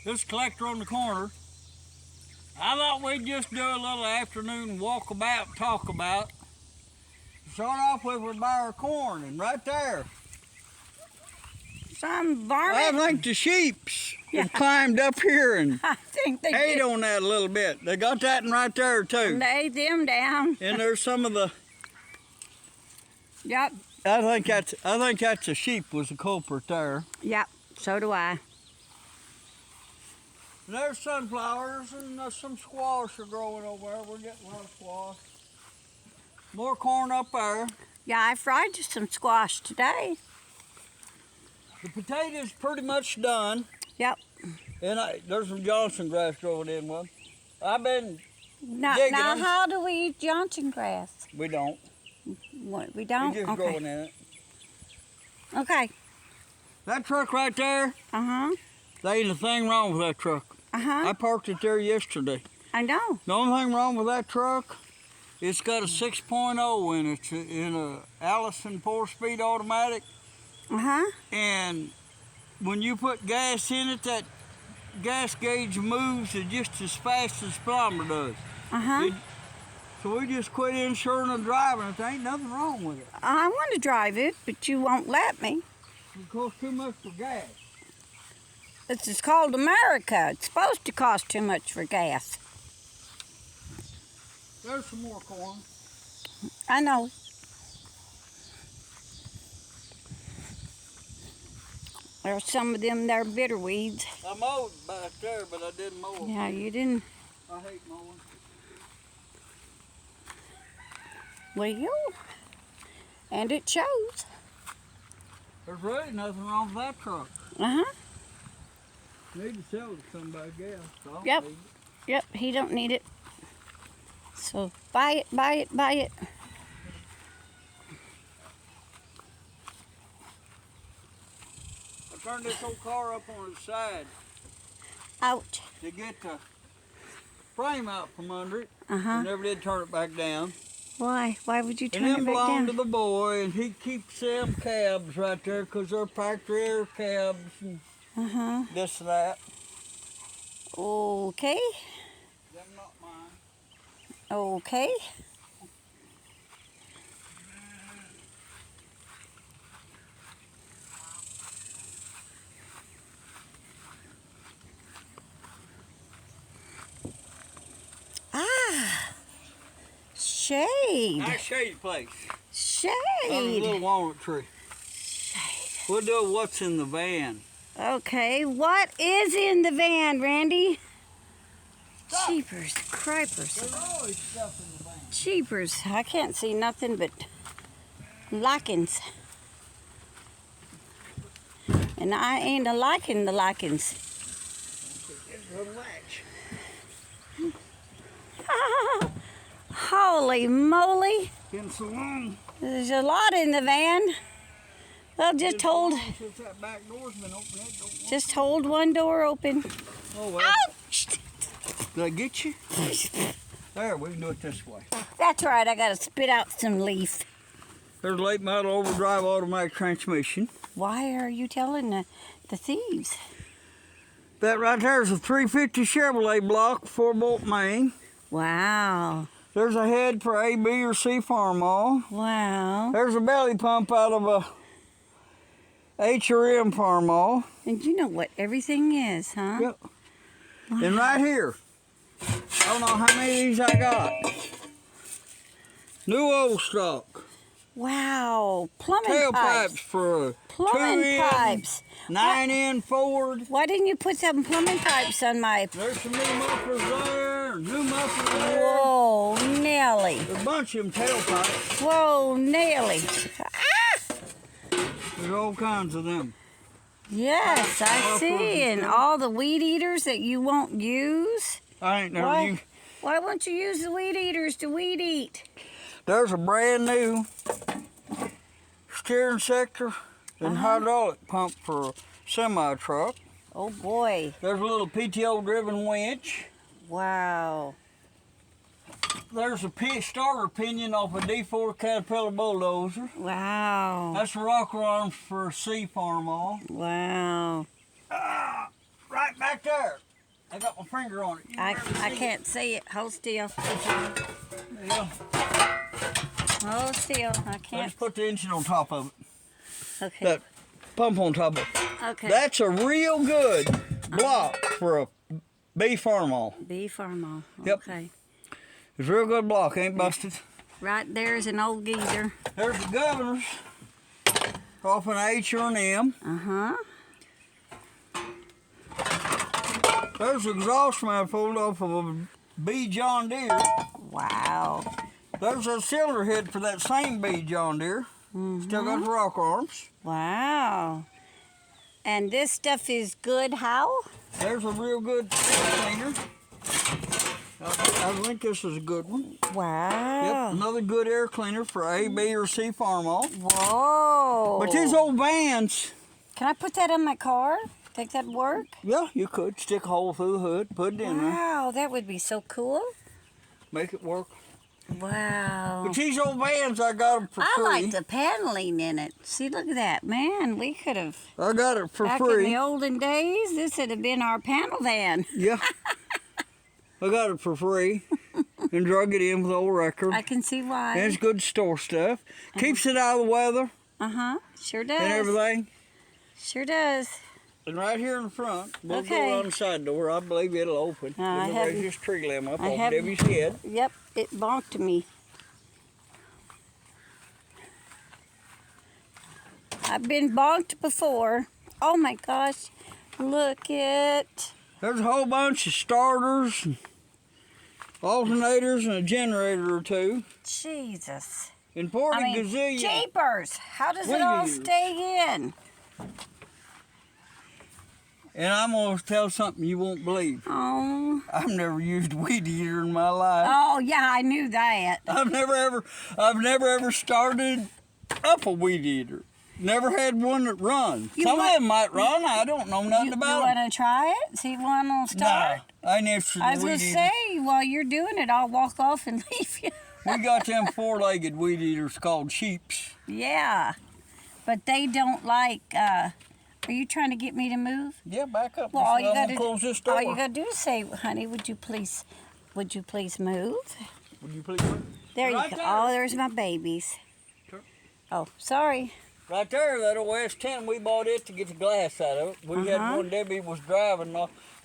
this collector on the corner. I thought we'd just do a little afternoon walkabout, talk about. Start off with we buy our corn, and right there, some varmint. I think the sheeps have climbed up here and I think they ate did. on that a little bit. They got that one right there too. And they ate them down. And there's some of the. Yep. I think that's a sheep was the culprit there. Yep. So do I. And there's sunflowers and some squash are growing over there. We're getting a lot of squash. More corn up there. Yeah, I fried some squash today. The potatoes pretty much done. Yep. And there's some Johnson grass growing in one. I've been Now digging them. how do we eat Johnson grass? We don't. What, we don't? We just Okay. growing in it. Okay. That truck right there, Uh-huh. there ain't a thing wrong with that truck. Uh-huh. I parked it there yesterday. I know. The only thing wrong with that truck, it's got a 6.0 in it, in a Allison 4-speed automatic. Uh-huh. And when you put gas in it, that gas gauge moves just as fast as the speedometer does. Uh-huh. So we just quit insuring and driving it. There ain't nothing wrong with it. I want to drive it, but you won't let me. It costs too much for gas. It's called America. It's supposed to cost too much for gas. There's some more corn. I know. There's some of them there bitter weeds. I mowed back there, but I didn't mow them. Yeah, you didn't. I hate mowing. Well, and it shows. There's really nothing wrong with that truck. Uh-huh. Need to sell it to somebody else. So I don't Yep. need it. Yep, he don't need it. So buy it, buy it, buy it. I turned this old car up on its side Ouch. to get the frame out from under it. Uh-huh. I never did turn it back down. Why? Why would you turn And it it back belonged down? to the boy, and he keeps them cabs right there because they're factory cabs and Uh-huh. this and that. Okay. Them not mine. Okay. Ah. Shade. Nice shady place. Shade. Under a little walnut tree. We'll do what's in the van. Okay, what is in the van, Randy? Stuff. Jeepers, cripers. There's always stuff in the van. Jeepers, I can't see nothing but lichens. And I ain't a-liking the lichens. Relax. Holy moly, Been so long. there's a lot in the van. Well, Been so long since that back door's been open. That don't work. just hold one door open. Oh well. Ouch! Did I get you? There, we can do it this way. That's right, I gotta spit out some leaf. There's a late model overdrive automatic transmission. Why are you telling the thieves? That right there is a 350 Chevrolet block, 4-bolt main. Wow, There's a head for A, B, or C farm all. wow. There's a belly pump out of a H or M farm all. And you know what everything is, huh? Yep. And right here, I don't know how many of these I got. New old stock. Wow, plumbing Tailpipes pipes. for a Plumbing 2-in, pipes. 9-in Ford. Why didn't you put some plumbing pipes on my... There's some new mufflers there, new mufflers there. Whoa, Nelly. There's a bunch of them tailpipes. Whoa, Nelly. Ah! There's all kinds of them. Yes, I see. And all the weed eaters that you won't use. I ain't never Why? used. Why won't you use the weed eaters to weed eat? There's a brand new steering sector and hydraulic pump for a semi-truck. Oh boy. There's a little PTO driven winch. Wow. There's a starter pinion off a D4 Caterpillar bulldozer. Wow. That's the rocker arms for a C farm all. Wow. Right back Right there. I got my finger on it. I can't see it. Hold still. Yeah. Hold still. I Let's can't. put the engine on top of it. Okay. That pump on top of it. Okay. That's a real good block for a bee farmall. Bee farmall. Yep. Okay. It's a real good block, ain't busted. Right there's an old geezer. There's the governors. Off an H or an M. Uh-huh. There's the exhaust manifold off of a B John Deere. Wow. There's a cylinder head for that same B John Deere. Still got the rock arms. Wow. And this stuff is good how? There's a real good cleaner. I think this is a good one. Wow. Yep, another good air cleaner for A, B, or C farmall. Whoa. But these old vans, Can I put that in my car? Think that'd work? yeah, you could stick a hole through the hood, put it in there, Wow, that would be so cool. make it work. Wow. But these old vans, I got them for I free. like the paneling in it. See, look at that. Man, we could have, I got it for back in free. the olden days, this would have been our panel van. Yeah. I got it for free and drug it in with old record. I can see why. And it's good store stuff. Keeps it out of the weather Uh-huh, sure does. and everything. Sure does. And right here in the front, we'll Okay. go around the side door. I believe it'll open. I We'll raise haven't- this tree limb up I on haven't- Debbie's head. Yep, it bonked me. I've been bonked before. Oh my gosh, look it. There's a whole bunch of starters, and alternators, and a generator or two. Jesus. And 40 I mean, gazillion. jeepers. How does it What all do you- stay in? And I'm going to tell something you won't believe. Oh. I've never used a weed eater in my life. Oh, yeah, I knew that. I've never ever started up a weed eater. Never had one that runs. You Some want- of them might run. I don't know nothing You about want them. to try it? See one will start? No, I ain't interested I in was weed going to eaters. say, while you're doing it, I'll walk off and leave you. We got them four-legged weed eaters called sheeps. Yeah, but they don't like, are you trying to get me to move? Yeah, back up. Well, all you I'm got gonna close this door. all you got to do is say, honey, would you please move? Would you please? There Right you go. there. Oh, there's my babies. Sure. Oh, sorry. Right there, that old S10, we bought it to get the glass out of it. We had Uh-huh. one Debbie was driving,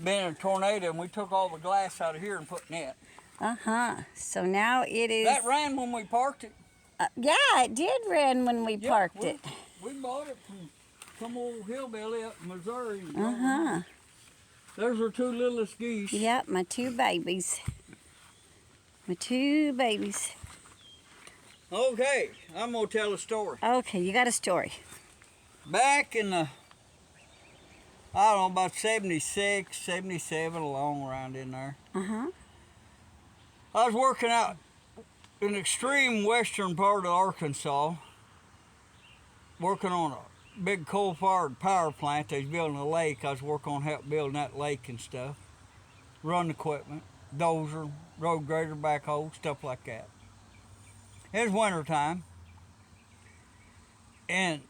been in a tornado, and we took all the glass out of here and put in it. Uh-huh. So now it is. That ran when we parked it. Yeah, it did run when we Yeah, parked it. We bought it from some old hillbilly up in Missouri. Uh-huh. There's our two littlest geese. Yep, my two babies. My two babies. Okay, I'm gonna tell a story. Okay, you got a story. Back in the, I don't know, about 76, 77, along around in there. Uh-huh. I was working out in the extreme western part of Arkansas, working on a big coal-fired power plant. They was building a lake. I was working on help building that lake and stuff. Run equipment, dozer, road grader, backhoe, stuff like that. It was winter time, and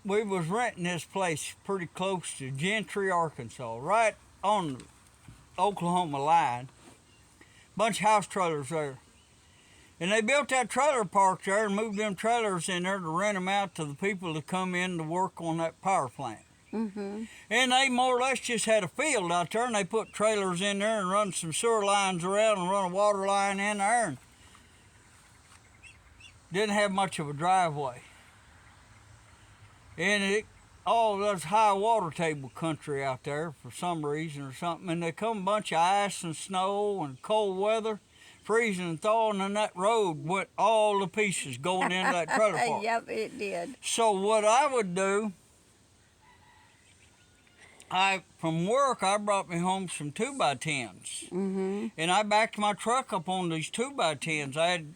we was renting this place pretty close to Gentry, Arkansas, right on the Oklahoma line. Bunch of house trailers there. And they built that trailer park there and moved them trailers in there to rent them out to the people that come in to work on that power plant. Mm-hmm. And they more or less just had a field out there, and they put trailers in there and run some sewer lines around and run a water line in there. And didn't have much of a driveway. And that's high water table country out there for some reason or something. And there come a bunch of ice and snow and cold weather, freezing and thawing, and that road went all to pieces going into that trailer park. Yep, it did. So what I would do, from work, I brought me home some 2x10s. Mm-hmm. And I backed my truck up on these 2x10s. I had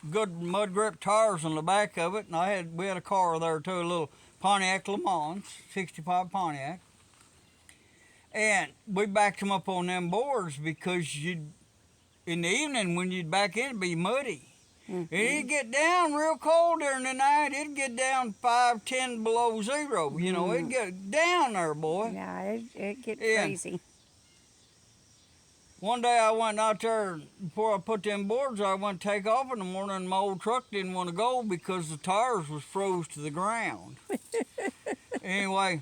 good mud grip tires on the back of it, and we had a car there too, a little Pontiac Le Mans, 65 Pontiac. And we backed them up on them boards because in the evening when you'd back in, it'd be muddy. Mm-hmm. It'd get down real cold during the night. It'd get down 5, 10 below zero. You know, it'd get down there, boy. Yeah, it get Yeah. crazy. One day I went out there, before I put them boards, I went to take off in the morning, and my old truck didn't want to go because the tires was froze to the ground. Anyway,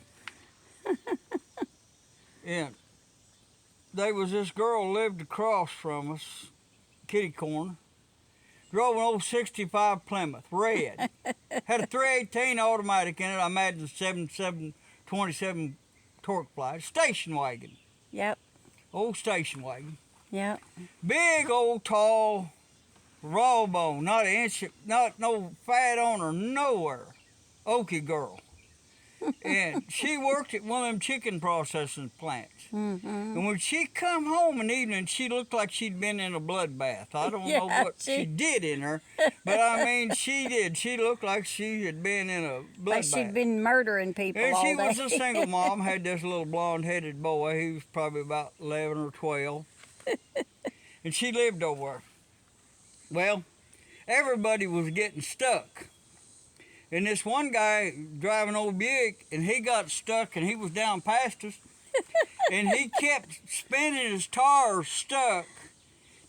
yeah, there was this girl lived across from us, kitty corner, drove an old 65 Plymouth, red. Had a 318 automatic in it, I imagine 27 torque fly, station wagon. Yep. Old station wagon. Yep. Big old tall raw bone, not an inch, not no fat on her nowhere. Okie girl. And she worked at one of them chicken processing plants. Mm-hmm. And when she come home in the evening, she looked like she'd been in a bloodbath. I don't know what she did in her, but I mean, she did. She looked like she had been in a bloodbath. Like she'd been murdering people And all she day. was a single mom, had this little blonde-headed boy. He was probably about 11 or 12. And she lived over there. Well, everybody was getting stuck. And this one guy driving old Buick, and he got stuck, and he was down past us. And he kept spinning his tires stuck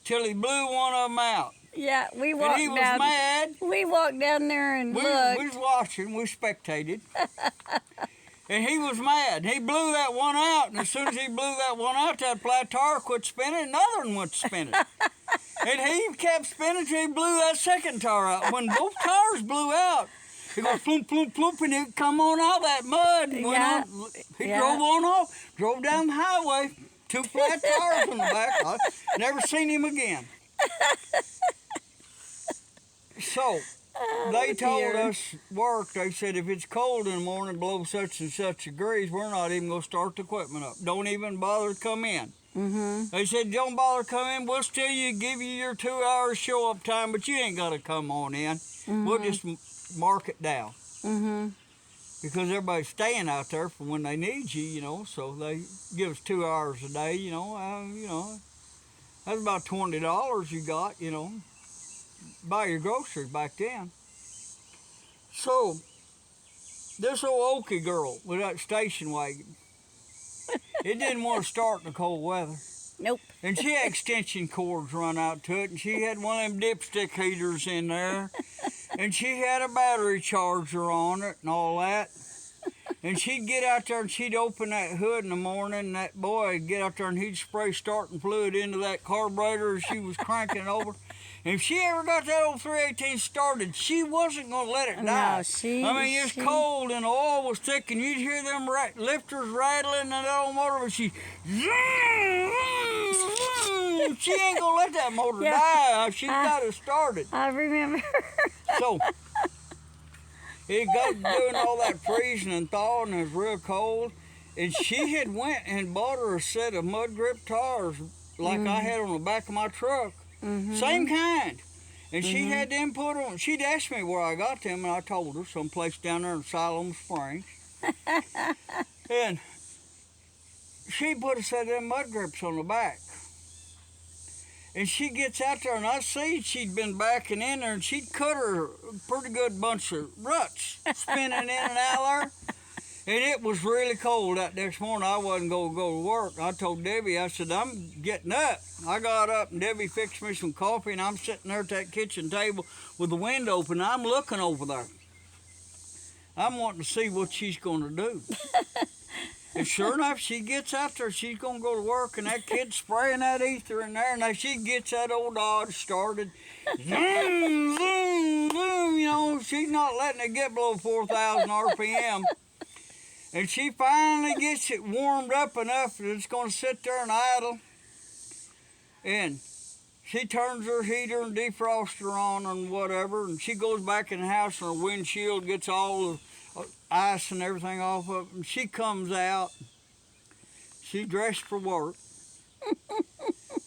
till he blew one of them out. Yeah, we walked And he was down. mad. We walked down there and We looked. was watching, we spectated. And he was mad. He blew that one out, and as soon as he blew that one out, that flat tire quit spinning, and another one went spinning. And he kept spinning till he blew that second tire out. When both tires blew out, he goes plump, plump, plump, and he come on out of that mud. And went Yeah. on. He drove on off, drove down the highway, 2 flat tires on the back. I never seen him again. So, they told us work, they said if it's cold in the morning below such and such degrees, we're not even going to start the equipment up. Don't even bother to come in. Mm-hmm. They said, don't bother to come in. We'll still give you your 2 hours show up time, but you ain't got to come on in. Mm-hmm. We'll just mark it down. Mm-hmm. Because everybody's staying out there for when they need you, so they give us 2 hours a day, that's about $20 you got, buy your groceries back then. So, this old Okie girl with that station wagon, it didn't want to start in the cold weather. Nope. And she had extension cords run out to it, and she had one of them dipstick heaters in there, and she had a battery charger on it and all that. And she'd get out there and she'd open that hood in the morning, and that boy would get out there and he'd spray starting fluid into that carburetor as she was cranking it over. And if she ever got that old 318 started, she wasn't going to let it die. No, It's cold and the oil was thick, and you'd hear them lifters rattling and that old motor, but she ain't going to let that motor die. She got it started. I remember. So, it got doing all that freezing and thawing, and it was real cold. And she had went and bought her a set of mud grip tires like I had on the back of my truck. Mm-hmm. Same kind. And she had them put on. She'd asked me where I got them, and I told her someplace down there in Siloam Springs. And she put a set of them mud grips on the back. And she gets out there, and I see she'd been backing in there, and she'd cut her a pretty good bunch of ruts spinning in and out there. And it was really cold that next morning. I wasn't going to go to work. I told Debbie, I said, I'm getting up. I got up, and Debbie fixed me some coffee, and I'm sitting there at that kitchen table with the window open. I'm looking over there. I'm wanting to see what she's going to do. And sure enough, she gets out there, she's going to go to work, and that kid's spraying that ether in there, and now she gets that old Dodge started. Zoom, zoom, zoom, she's not letting it get below 4,000 RPM. And she finally gets it warmed up enough that it's going to sit there and idle. And she turns her heater and defroster on and whatever, and she goes back in the house, and her windshield gets all the ice and everything off of it, and she comes out. She dressed for work.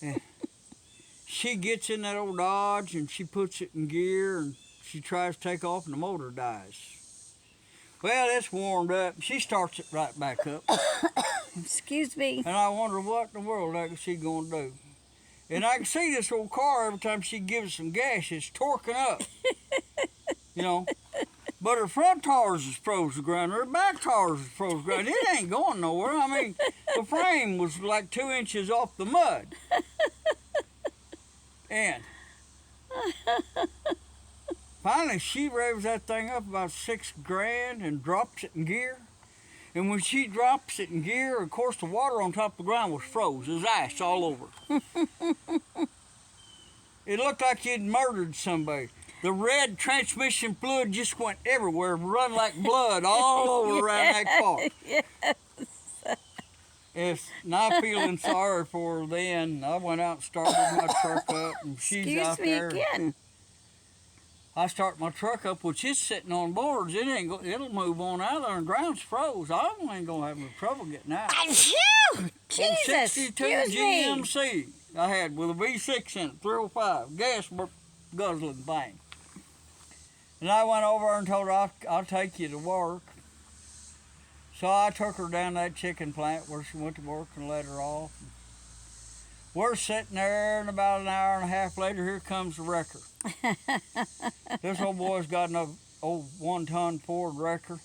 And she gets in that old Dodge, and she puts it in gear, and she tries to take off, and the motor dies. Well, it's warmed up. She starts it right back up. Excuse me. And I wonder what in the world is she going to do. And I can see this old car every time she gives some gas, it's torquing up. But her front tires is froze to the ground. Her back tires is froze to the ground. It ain't going nowhere. I mean, the frame was like 2 inches off the mud. And finally, she revs that thing up about $6,000 and drops it in gear. And when she drops it in gear, of course, the water on top of the ground was froze. There's ice all over. It looked like you'd murdered somebody. The red transmission fluid just went everywhere, run like blood all over around that car. Yes. It's not feeling sorry for her then. I went out and started my truck up, and she's out there. Excuse me again. I start my truck up, which is sitting on boards. It'll move on out there, and the ground's froze. I ain't gonna have no trouble getting out. Achoo! Jesus, 62 excuse me. GMC I had with a V6 in it, 305, gas guzzling thing. And I went over and told her, I'll take you to work. So I took her down to that chicken plant where she went to work and let her off. We're sitting there, and about an hour and a half later, here comes the wrecker. This old boy's got an old 1-ton Ford wrecker.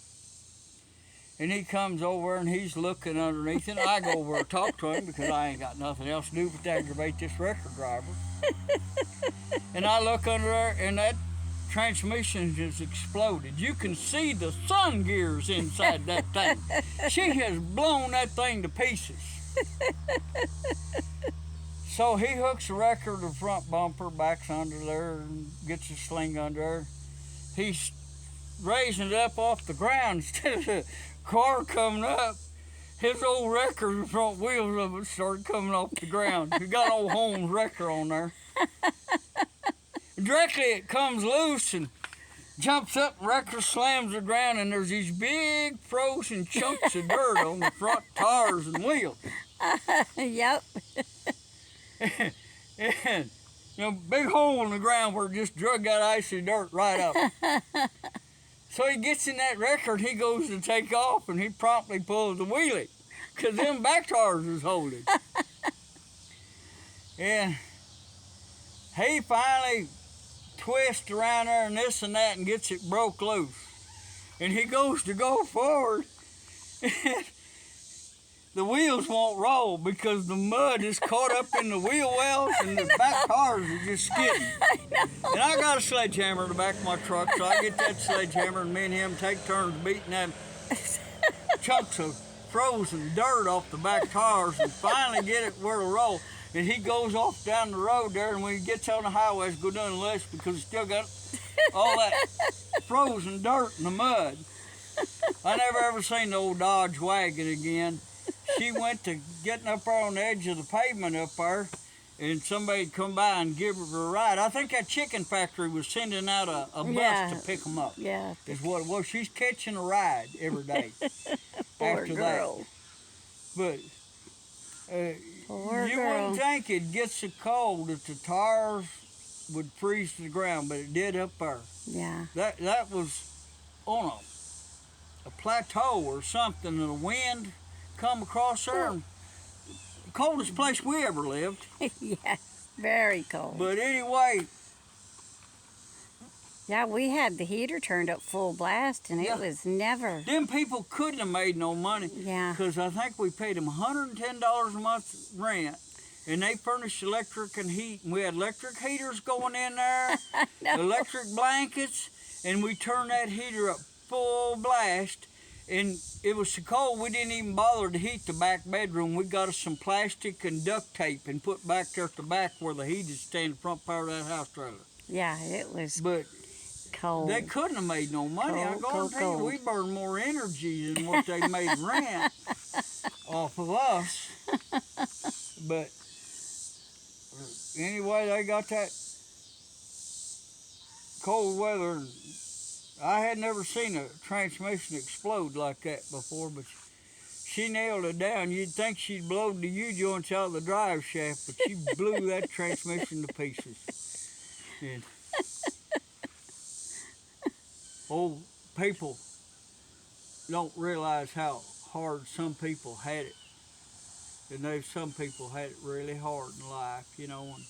And he comes over and he's looking underneath it. I go over and talk to him because I ain't got nothing else to do but to aggravate this wrecker driver. And I look under there, and that transmission has exploded. You can see the sun gears inside that thing. She has blown that thing to pieces. So he hooks the wrecker to the front bumper, backs under there, and gets his sling under there. He's raising it up off the ground instead of the car coming up. His old wrecker, the front wheels of it started coming off the ground. He got old Holmes wrecker on there. Directly it comes loose and jumps up, and wrecker slams the ground, and there's these big frozen chunks of dirt on the front tires and wheels. Yep. And big hole in the ground where it just drug that icy dirt right up. So he gets in that wrecker and he goes to take off, and he promptly pulls the wheelie because them back tires was holding. And he finally twists around there and this and that and gets it broke loose. And he goes to go forward, and the wheels won't roll because the mud is caught up in the wheel wells, and the back tires are just skidding. And I got a sledgehammer in the back of my truck, so I get that sledgehammer, and me and him take turns beating them chunks of frozen dirt off the back tires and finally get it where to roll. And he goes off down the road there, and when he gets on the highway, it's go down less because it's still got all that frozen dirt in the mud. I never ever seen the old Dodge wagon again. She went to getting up there on the edge of the pavement up there, and somebody'd come by and give her a ride. I think that chicken factory was sending out a bus to pick them up. Yeah. Is what it was. She's catching a ride every day. Poor after girl. That. But Poor you girl. wouldn't think it'd get so cold that the tires would freeze to the ground, but it did up there. Yeah. That was on a plateau or something, and the wind come across there. And the coldest place we ever lived. Yes. Very cold. But anyway, Yeah, we had the heater turned up full blast, and Yeah. it was never. them people couldn't have made no money. Yeah. Because I think we paid them $110 a month rent, and they furnished electric and heat. And we had electric heaters going in there, No. electric blankets, and we turned that heater up full blast. And it was so cold we didn't even bother to heat the back bedroom. We got us some plastic and duct tape and put back there at the back where the heat is staying in the front part of that house trailer. Yeah, it was But cold. they couldn't have made no money. I'm going to tell you, Cold. we burned more energy than what they made rent off of us. But anyway, they got that cold weather. I had never seen a transmission explode like that before, but she nailed it down. You'd think she'd blown the U-joints out of the drive shaft, but she blew that transmission to pieces. And old people don't realize how hard some people had it. And some people had it really hard in life, you know. And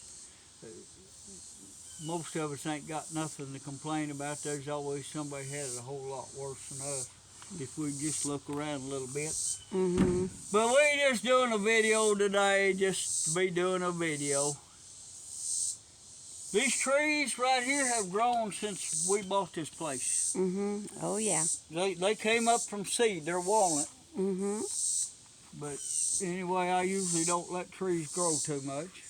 most of us ain't got nothing to complain about. There's always somebody had it a whole lot worse than us if we just look around a little bit. Mm-hmm. But we just doing a video today, just to be doing a video. These trees right here have grown since we bought this place. Mm-hmm. Oh, yeah. They came up from seed. They're walnut. Mm-hmm. But anyway, I usually don't let trees grow too much.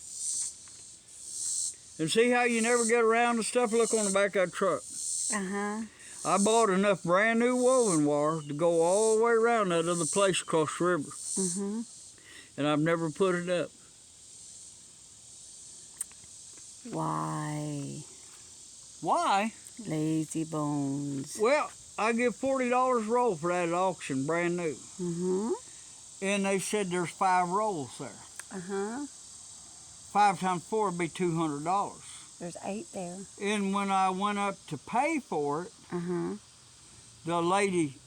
And see how you never get around the stuff? Look on the back of that truck. Uh-huh. I bought enough brand new woven wire to go all the way around that other place across the river. Mm-hmm. And I've never put it up. Why? Why? Lazy bones. Well, I give $40 a roll for that at auction, brand new. Mm-hmm. And they said there's 5 rolls there. Uh-huh. 5 times 4 would be $200. There's 8 there. And when I went up to pay for it, Uh-huh. the lady,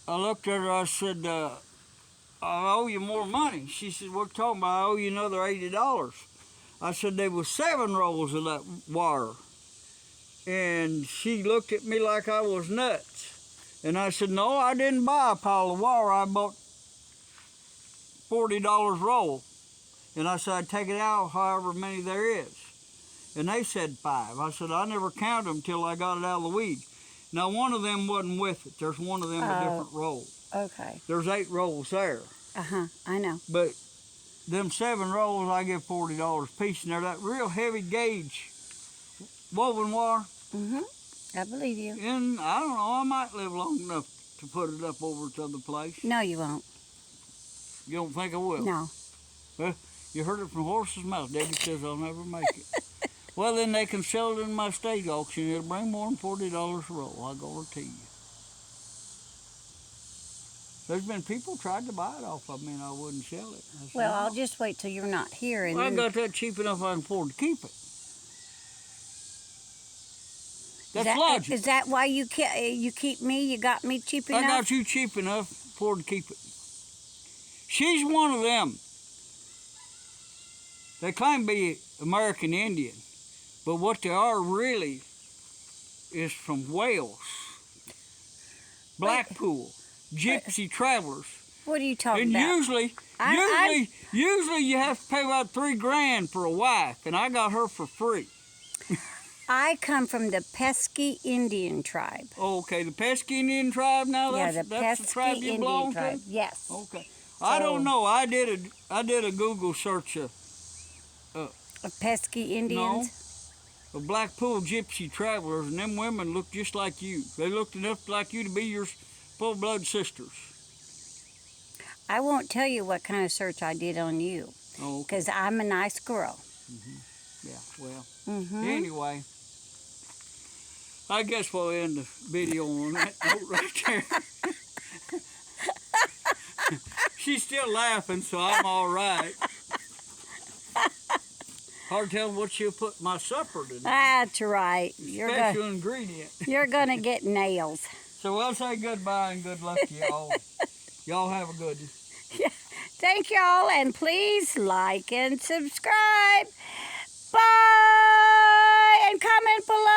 I looked at her, I said, I owe you more money. She said, what are you talking about? I owe you another $80. I said, there was 7 rolls of that wire. And she looked at me like I was nuts. And I said, no, I didn't buy a pile of wire. I bought $40 roll. And I said, I'd take it out however many there is. And they said 5. I said, I never counted them till I got it out of the weed. Now, one of them wasn't with it. There's one of them a different roll. Okay. There's 8 rolls there. Uh-huh. I know. But them 7 rolls, I give $40 a piece. And they're that real heavy gauge woven wire. Mm-hmm. I believe you. And I don't know, I might live long enough to put it up over to the place. No, you won't. You don't think I will? No. Well, you heard it from horse's mouth. Debbie says I'll never make it. Well, then they can sell it in my state auction. It'll bring more than $40 a roll, I guarantee you. There's been people tried to buy it off of me and I wouldn't sell it. I said, Well, no. I'll just wait till you're not here. And Well, I then... got that cheap enough I can afford to keep it. That's logic. Is that why you keep me? You got me cheap enough? I got you cheap enough to afford to keep it. She's one of them. They claim to be American Indian, but what they are really is from Wales, Blackpool, gypsy travelers. What are you talking And about? usually you have to pay about $3 grand for a wife, and I got her for free. I come from the Pesky Indian tribe. Oh, okay, the Pesky Indian tribe now? Yeah, That's the tribe you belong to? Yes. Okay. I don't know. I did a Google search of Pesky Indians? No. Of Blackpool gypsy travelers, and them women look just like you. They looked enough like you to be your full-blood sisters. I won't tell you what kind of search I did on you. Oh, okay. Because I'm a nice girl. Yeah, well, Mm-hmm. anyway, I guess we'll end the video on that note right there. She's still laughing, so I'm all right. Hard to tell what she'll put in my supper today. That's right. Special ingredient. You're going to get nails. So we'll say goodbye and good luck to y'all. Y'all have a good one. Yeah. Thank y'all, and please like and subscribe. Bye! And comment below.